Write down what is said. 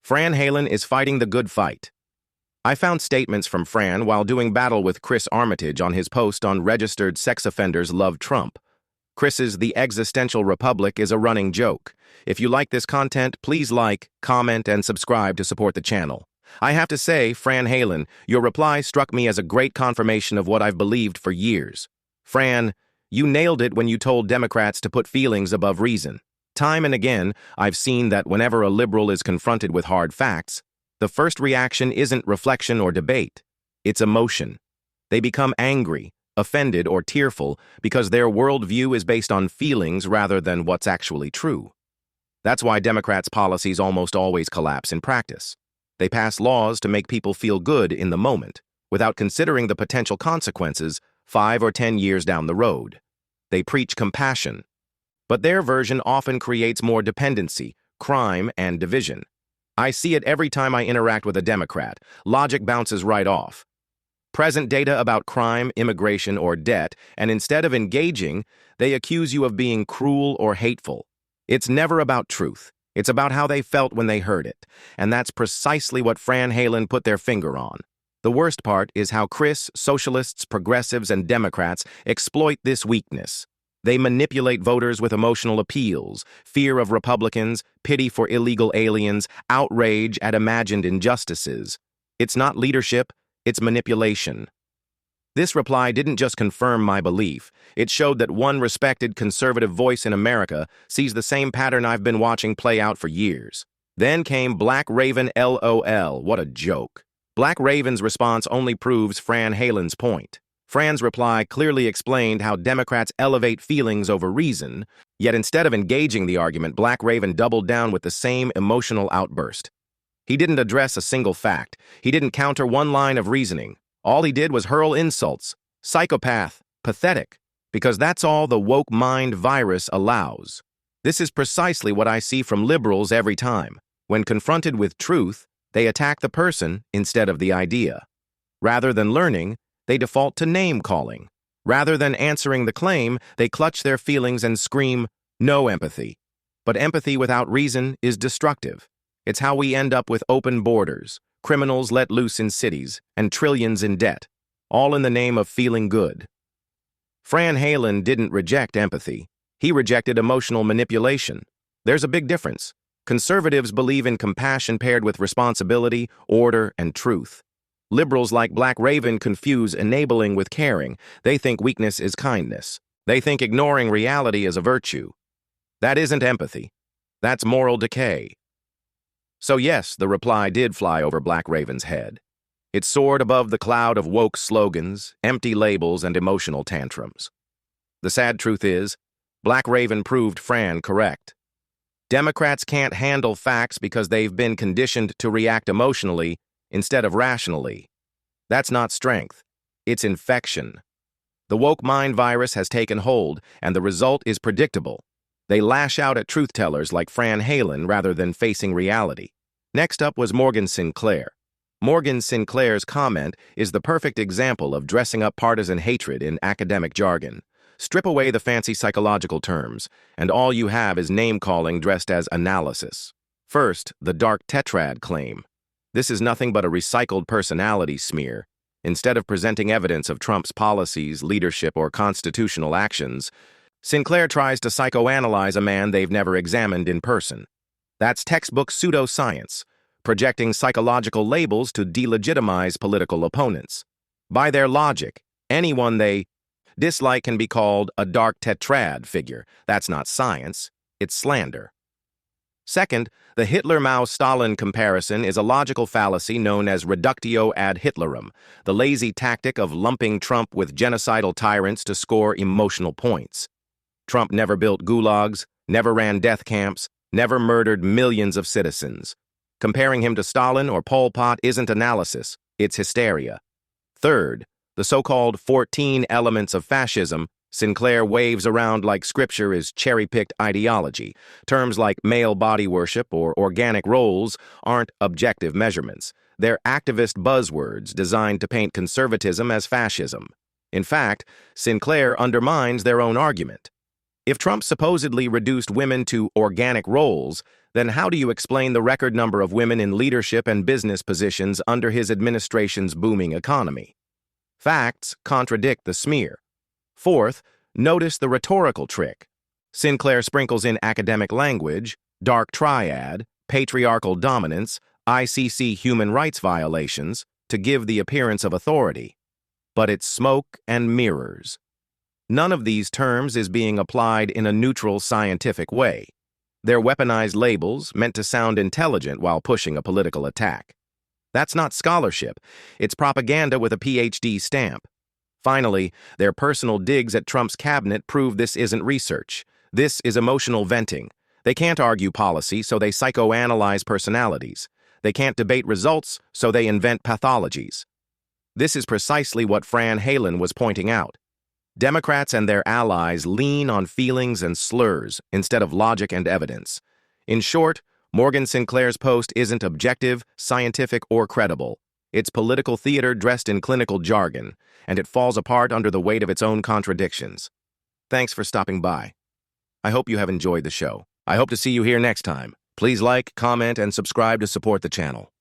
Fran Halen is fighting the good fight. I found statements from Fran while doing battle with Chris Armitage on his post on registered sex offenders love Trump. Chris's The Existential Republic is a running joke. If you like this content, please like, comment, and subscribe to support the channel. I have to say, Fran Halen, your reply struck me as a great confirmation of what I've believed for years. Fran, you nailed it when you told Democrats to put feelings above reason. Time and again, I've seen that whenever a liberal is confronted with hard facts, the first reaction isn't reflection or debate. It's emotion. They become angry, offended, or tearful because their worldview is based on feelings rather than what's actually true. That's why Democrats' policies almost always collapse in practice. They pass laws to make people feel good in the moment, without considering the potential consequences 5 or 10 years down the road. They preach compassion, but their version often creates more dependency, crime, and division. I see it every time I interact with a Democrat. Logic bounces right off. Present data about crime, immigration, or debt, and instead of engaging, they accuse you of being cruel or hateful. It's never about truth. It's about how they felt when they heard it. And that's precisely what Fran Halen put their finger on. The worst part is how Chris, socialists, progressives, and Democrats exploit this weakness. They manipulate voters with emotional appeals, fear of Republicans, pity for illegal aliens, outrage at imagined injustices. It's not leadership, it's manipulation. This reply didn't just confirm my belief. It showed that one respected conservative voice in America sees the same pattern I've been watching play out for years. Then came Black Raven LOL. What a joke. Black Raven's response only proves Fran Halen's point. Fran's reply clearly explained how Democrats elevate feelings over reason, yet instead of engaging the argument, Black Raven doubled down with the same emotional outburst. He didn't address a single fact. He didn't counter one line of reasoning. All he did was hurl insults. Psychopath, pathetic, because that's all the woke mind virus allows. This is precisely what I see from liberals every time. When confronted with truth, they attack the person instead of the idea. Rather than learning, they default to name-calling. Rather than answering the claim, they clutch their feelings and scream, "No empathy." But empathy without reason is destructive. It's how we end up with open borders, criminals let loose in cities, and trillions in debt, all in the name of feeling good. Fran Halen didn't reject empathy. He rejected emotional manipulation. There's a big difference. Conservatives believe in compassion paired with responsibility, order, and truth. Liberals like Black Raven confuse enabling with caring. They think weakness is kindness. They think ignoring reality is a virtue. That isn't empathy. That's moral decay. So yes, the reply did fly over Black Raven's head. It soared above the cloud of woke slogans, empty labels, and emotional tantrums. The sad truth is, Black Raven proved Fran correct. Democrats can't handle facts because they've been conditioned to react emotionally instead of rationally. That's not strength. It's infection. The woke mind virus has taken hold, and the result is predictable. They lash out at truth-tellers like Fran Halen rather than facing reality. Next up was Morgan Sinclair. Morgan Sinclair's comment is the perfect example of dressing up partisan hatred in academic jargon. Strip away the fancy psychological terms, and all you have is name-calling dressed as analysis. First, the dark tetrad claim. This is nothing but a recycled personality smear. Instead of presenting evidence of Trump's policies, leadership, or constitutional actions, Sinclair tries to psychoanalyze a man they've never examined in person. That's textbook pseudoscience, projecting psychological labels to delegitimize political opponents. By their logic, anyone they dislike can be called a dark tetrad figure. That's not science, it's slander. Second, the Hitler-Mao-Stalin comparison is a logical fallacy known as reductio ad Hitlerum, the lazy tactic of lumping Trump with genocidal tyrants to score emotional points. Trump never built gulags, never ran death camps, never murdered millions of citizens. Comparing him to Stalin or Pol Pot isn't analysis, it's hysteria. Third, the so-called 14 elements of fascism Sinclair waves around like scripture is cherry-picked ideology. Terms like male body worship or organic roles aren't objective measurements. They're activist buzzwords designed to paint conservatism as fascism. In fact, Sinclair undermines their own argument. If Trump supposedly reduced women to organic roles, then how do you explain the record number of women in leadership and business positions under his administration's booming economy? Facts contradict the smear. Fourth, notice the rhetorical trick. Sinclair sprinkles in academic language, dark triad, patriarchal dominance, ICC human rights violations to give the appearance of authority. But it's smoke and mirrors. None of these terms is being applied in a neutral scientific way. They're weaponized labels meant to sound intelligent while pushing a political attack. That's not scholarship. It's propaganda with a PhD stamp. Finally, their personal digs at Trump's cabinet prove this isn't research. This is emotional venting. They can't argue policy, so they psychoanalyze personalities. They can't debate results, so they invent pathologies. This is precisely what Fran Halen was pointing out. Democrats and their allies lean on feelings and slurs instead of logic and evidence. In short, Morgan Sinclair's post isn't objective, scientific, or credible. It's political theater dressed in clinical jargon, and it falls apart under the weight of its own contradictions. Thanks for stopping by. I hope you have enjoyed the show. I hope to see you here next time. Please like, comment, and subscribe to support the channel.